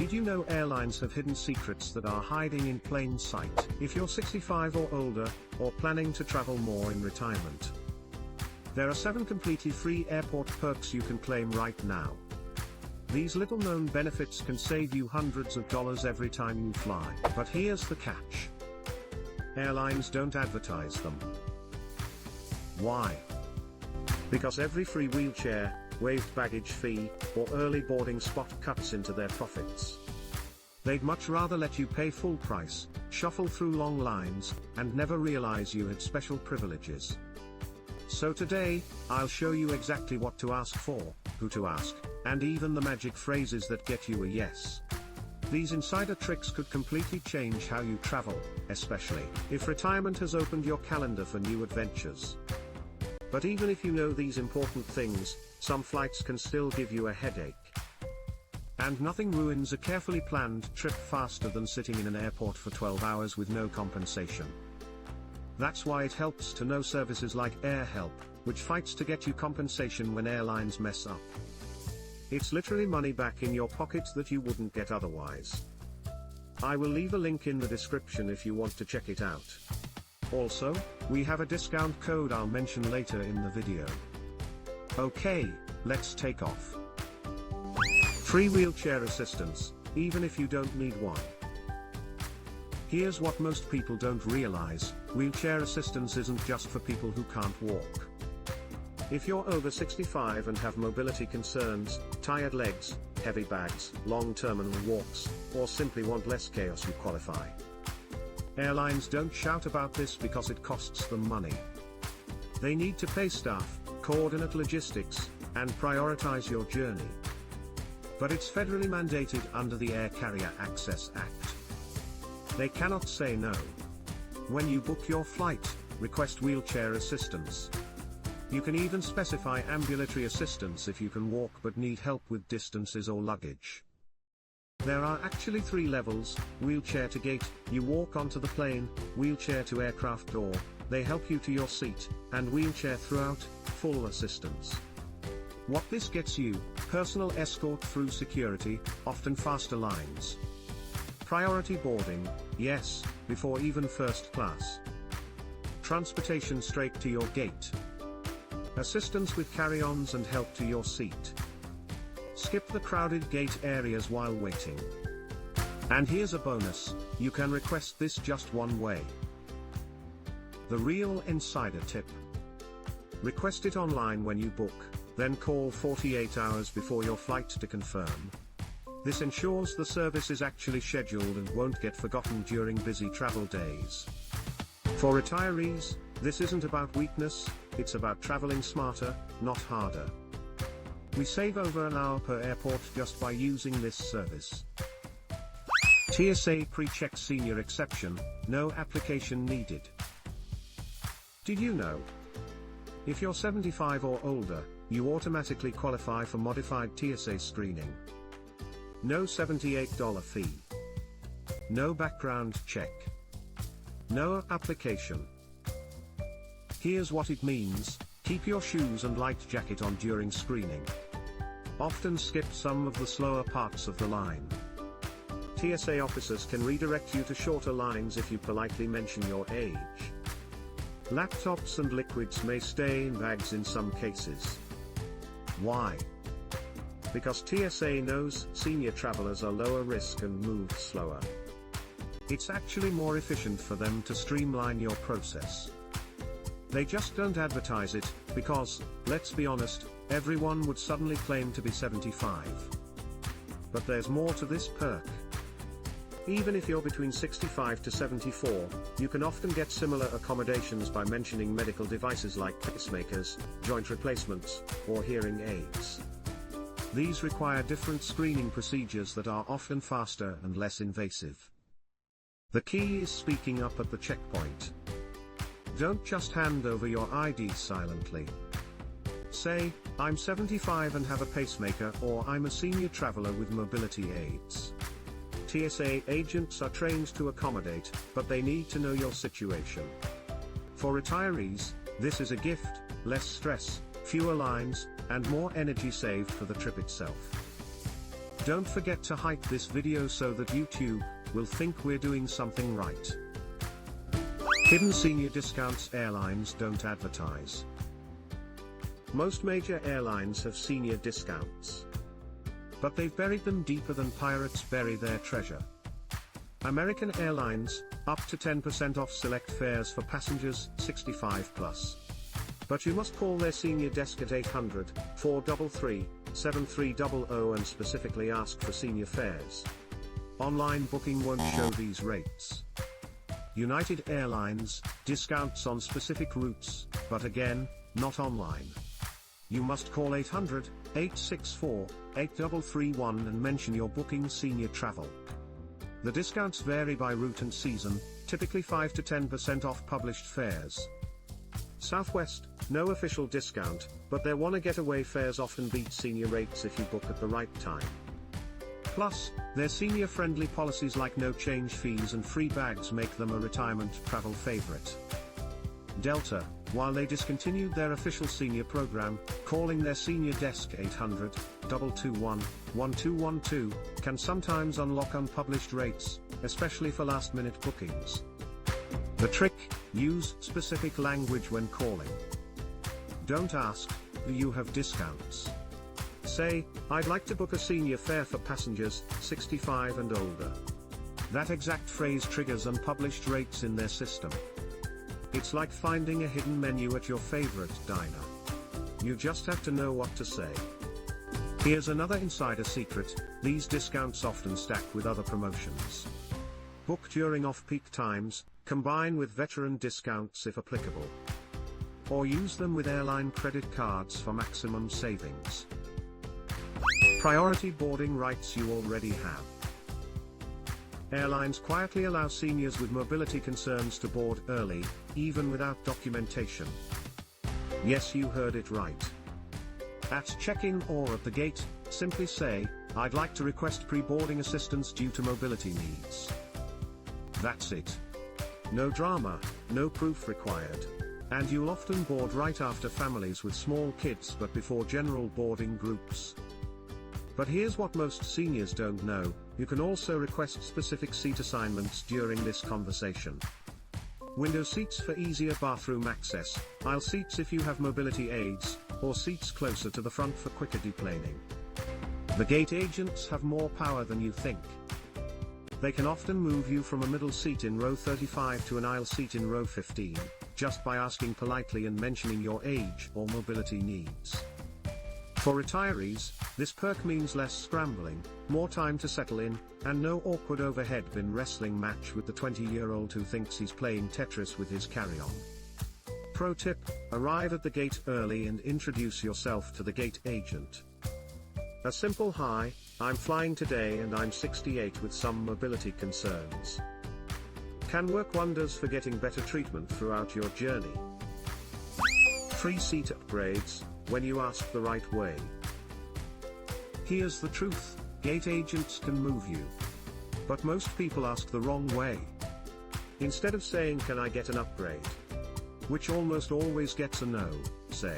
Did you know airlines have hidden secrets that are hiding in plain sight? If you're 65 or older, or planning to travel more in retirement, there are 7 completely free airport perks you can claim right now. These little-known benefits can save you hundreds of dollars every time you fly. But here's the catch. Airlines don't advertise them. Why? Because every free wheelchair, waived baggage fee, or early boarding spot cuts into their profits. They'd much rather let you pay full price, shuffle through long lines, and never realize you had special privileges. So today, I'll show you exactly what to ask for, who to ask, and even the magic phrases that get you a yes. These insider tricks could completely change how you travel, especially if retirement has opened your calendar for new adventures. But even if you know these important things, some flights can still give you a headache. And nothing ruins a carefully planned trip faster than sitting in an airport for 12 hours with no compensation. That's why it helps to know services like AirHelp, which fights to get you compensation when airlines mess up. It's literally money back in your pocket that you wouldn't get otherwise. I will leave a link in the description if you want to check it out. Also, we have a discount code I'll mention later in the video. Okay, let's take off. Free wheelchair assistance, even if you don't need one. Here's what most people don't realize: wheelchair assistance isn't just for people who can't walk. If you're over 65 and have mobility concerns, tired legs, heavy bags, long terminal walks, or simply want less chaos, you qualify. Airlines don't shout about this because it costs them money. They need to pay staff, coordinate logistics, and prioritize your journey. But it's federally mandated under the Air Carrier Access Act. They cannot say no. When you book your flight, request wheelchair assistance. You can even specify ambulatory assistance if you can walk but need help with distances or luggage. There are actually 3 levels: wheelchair to gate, you walk onto the plane; wheelchair to aircraft door, they help you to your seat; and wheelchair throughout, full assistance. What this gets you: personal escort through security, often faster lines. Priority boarding, yes, before even first class. Transportation straight to your gate. Assistance with carry-ons and help to your seat. Skip the crowded gate areas while waiting. And here's a bonus: you can request this just one way. The real insider tip. Request it online when you book, then call 48 hours before your flight to confirm. This ensures the service is actually scheduled and won't get forgotten during busy travel days. For retirees, this isn't about weakness, it's about traveling smarter, not harder. We save over an hour per airport just by using this service. TSA pre-check senior exception, no application needed. Did you know? If you're 75 or older, you automatically qualify for modified TSA screening. No $78 fee. No background check. No application. Here's what it means: keep your shoes and light jacket on during screening. Often skip some of the slower parts of the line. TSA officers can redirect you to shorter lines if you politely mention your age. Laptops and liquids may stay in bags in some cases. Why? Because TSA knows senior travelers are lower risk and move slower. It's actually more efficient for them to streamline your process. They just don't advertise it, because, let's be honest, everyone would suddenly claim to be 75. But there's more to this perk. Even if you're between 65 to 74, you can often get similar accommodations by mentioning medical devices like pacemakers, joint replacements, or hearing aids. These require different screening procedures that are often faster and less invasive. The key is speaking up at the checkpoint. Don't just hand over your ID silently. Say, "I'm 75 and have a pacemaker," or "I'm a senior traveler with mobility aids." TSA agents are trained to accommodate, but they need to know your situation. For retirees, this is a gift: less stress, fewer lines, and more energy saved for the trip itself. Don't forget to hype this video so that YouTube will think we're doing something right. Hidden senior discounts airlines don't advertise. Most major airlines have senior discounts, but they've buried them deeper than pirates bury their treasure. American Airlines, up to 10% off select fares for passengers 65 plus. But you must call their senior desk at 800-433-7300 and specifically ask for senior fares. Online booking won't show these rates. United Airlines, discounts on specific routes, but again, not online. You must call 800-864-8331 and mention your booking senior travel. The discounts vary by route and season, typically 5 to 10% off published fares. Southwest, no official discount, but their wanna getaway fares often beat senior rates if you book at the right time. Plus, their senior-friendly policies like no change fees and free bags make them a retirement travel favorite. Delta, while they discontinued their official senior program, calling their senior desk 800-221-1212, can sometimes unlock unpublished rates, especially for last-minute bookings. The trick: use specific language when calling. Don't ask, do you have discounts? Say, I'd like to book a senior fare for passengers 65 and older. That exact phrase triggers unpublished rates in their system. It's like finding a hidden menu at your favorite diner. You just have to know what to say. Here's another insider secret: these discounts often stack with other promotions. Book during off-peak times, combine with veteran discounts if applicable. Or use them with airline credit cards for maximum savings. Priority boarding rights you already have. Airlines quietly allow seniors with mobility concerns to board early, even without documentation. Yes, you heard it right. At check-in or at the gate, simply say, I'd like to request pre-boarding assistance due to mobility needs. That's it. No drama, no proof required. And you'll often board right after families with small kids but before general boarding groups. But here's what most seniors don't know: you can also request specific seat assignments during this conversation. Window seats for easier bathroom access, aisle seats if you have mobility aids, or seats closer to the front for quicker deplaning. The gate agents have more power than you think. They can often move you from a middle seat in row 35 to an aisle seat in row 15, just by asking politely and mentioning your age or mobility needs. For retirees, this perk means less scrambling, more time to settle in, and no awkward overhead bin wrestling match with the 20-year-old who thinks he's playing Tetris with his carry-on. Pro tip: arrive at the gate early and introduce yourself to the gate agent. A simple "Hi, I'm flying today and I'm 68 with some mobility concerns," can work wonders for getting better treatment throughout your journey. Free seat upgrades, when you ask the right way. Here's the truth: gate agents can move you. But most people ask the wrong way. Instead of saying, "Can I get an upgrade?" which almost always gets a no, say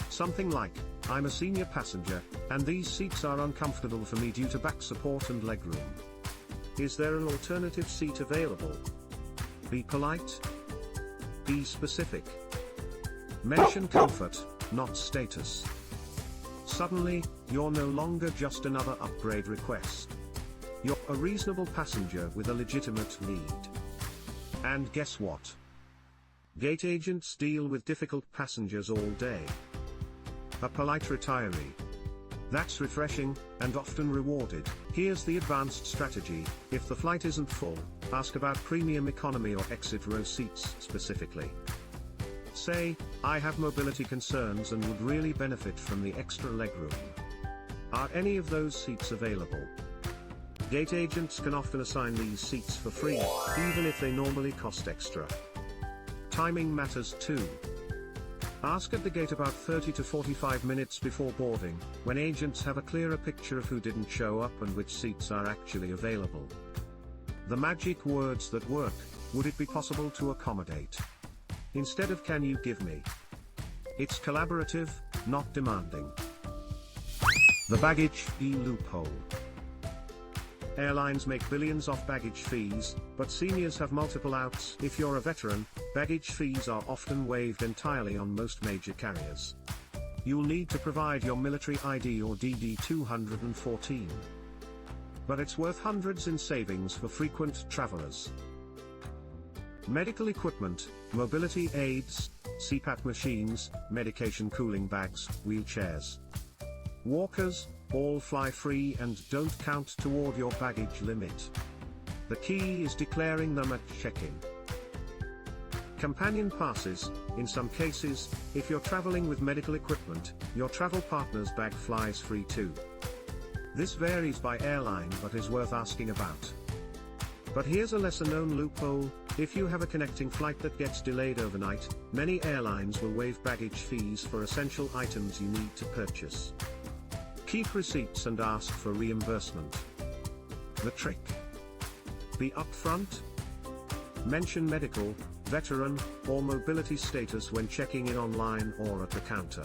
something like, "I'm a senior passenger, and these seats are uncomfortable for me due to back support and legroom. Is there an alternative seat available?" Be polite. Be specific. Mention comfort, not status. Suddenly, you're no longer just another upgrade request. You're a reasonable passenger with a legitimate need. And guess what? Gate agents deal with difficult passengers all day. A polite retiree. That's refreshing, and often rewarded. Here's the advanced strategy: if the flight isn't full, ask about premium economy or exit row seats specifically. Say, "I have mobility concerns and would really benefit from the extra legroom. Are any of those seats available?" Gate agents can often assign these seats for free, even if they normally cost extra. Timing matters too. Ask at the gate about 30 to 45 minutes before boarding, when agents have a clearer picture of who didn't show up and which seats are actually available. The magic words that work: would it be possible to accommodate? Instead of "can you give me?" It's collaborative, not demanding. The baggage fee loophole. Airlines make billions off baggage fees, but seniors have multiple outs. If you're a veteran, baggage fees are often waived entirely on most major carriers. You'll need to provide your military ID or DD-214. But it's worth hundreds in savings for frequent travelers. Medical equipment, mobility aids, CPAP machines, medication cooling bags, wheelchairs. Walkers, all fly free and don't count toward your baggage limit. The key is declaring them at check-in. Companion passes. In some cases, if you're traveling with medical equipment, your travel partner's bag flies free too. This varies by airline but is worth asking about. But here's a lesser-known loophole. If you have a connecting flight that gets delayed overnight, many airlines will waive baggage fees for essential items you need to purchase. Keep receipts and ask for reimbursement. The trick: be upfront. Mention medical, veteran, or mobility status when checking in online or at the counter.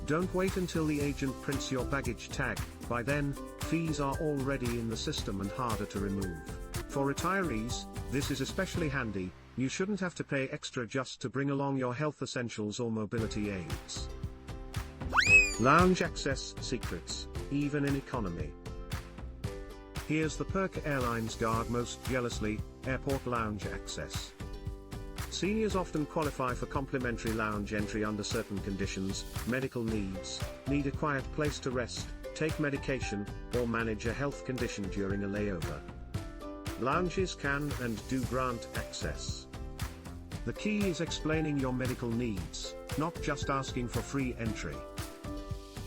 Don't wait until the agent prints your baggage tag. By then, fees are already in the system and harder to remove. For retirees, this is especially handy. You shouldn't have to pay extra just to bring along your health essentials or mobility aids. Lounge access secrets, even in economy. Here's the perk airlines guard most jealously: airport lounge access. Seniors often qualify for complimentary lounge entry under certain conditions: medical needs, need a quiet place to rest, take medication, or manage a health condition during a layover. Lounges can and do grant access. The key is explaining your medical needs, not just asking for free entry.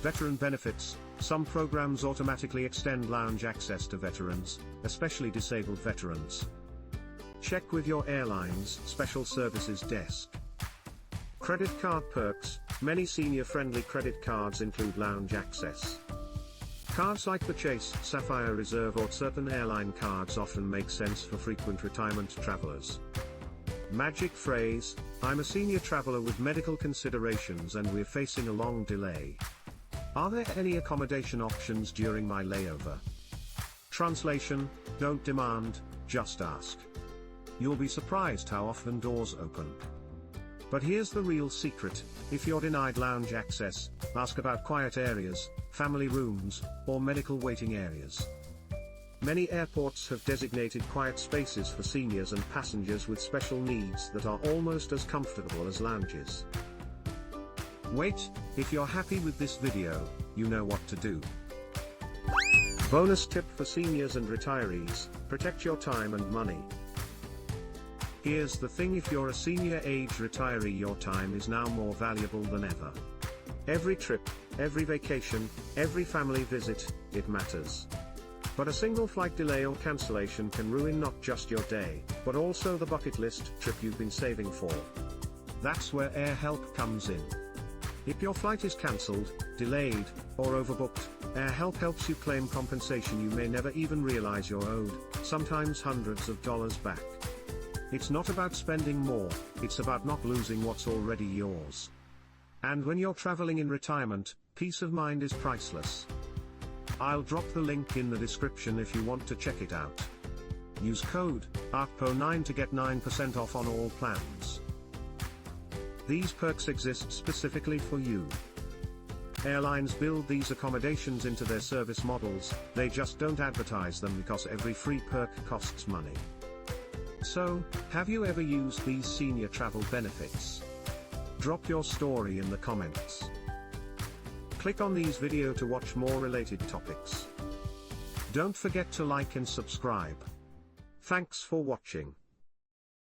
Veteran benefits. Some programs automatically extend lounge access to veterans, especially disabled veterans. Check with your airline's special services desk. Credit card perks. Many senior-friendly credit cards include lounge access. Cards like the Chase, Sapphire Reserve or certain airline cards often make sense for frequent retirement travelers. Magic phrase: I'm a senior traveler with medical considerations and we're facing a long delay. Are there any accommodation options during my layover? Translation: don't demand, just ask. You'll be surprised how often doors open. But here's the real secret: if you're denied lounge access, ask about quiet areas, family rooms, or medical waiting areas. Many airports have designated quiet spaces for seniors and passengers with special needs that are almost as comfortable as lounges. Wait, if you're happy with this video, you know what to do. Bonus tip for seniors and retirees: protect your time and money. Here's the thing: if you're a senior age retiree, your time is now more valuable than ever. Every trip, every vacation, every family visit, it matters. But a single flight delay or cancellation can ruin not just your day, but also the bucket list trip you've been saving for. That's where AirHelp comes in. If your flight is cancelled, delayed, or overbooked, AirHelp helps you claim compensation you may never even realize you're owed, sometimes hundreds of dollars back. It's not about spending more, it's about not losing what's already yours. And when you're traveling in retirement, peace of mind is priceless. I'll drop the link in the description if you want to check it out. Use code ARCPO9 to get 9% off on all plans. These perks exist specifically for you. Airlines build these accommodations into their service models, they just don't advertise them because every free perk costs money. So, have you ever used these senior travel benefits? Drop your story in the comments. Click on these video to watch more related topics. Don't forget to like and subscribe. Thanks for watching.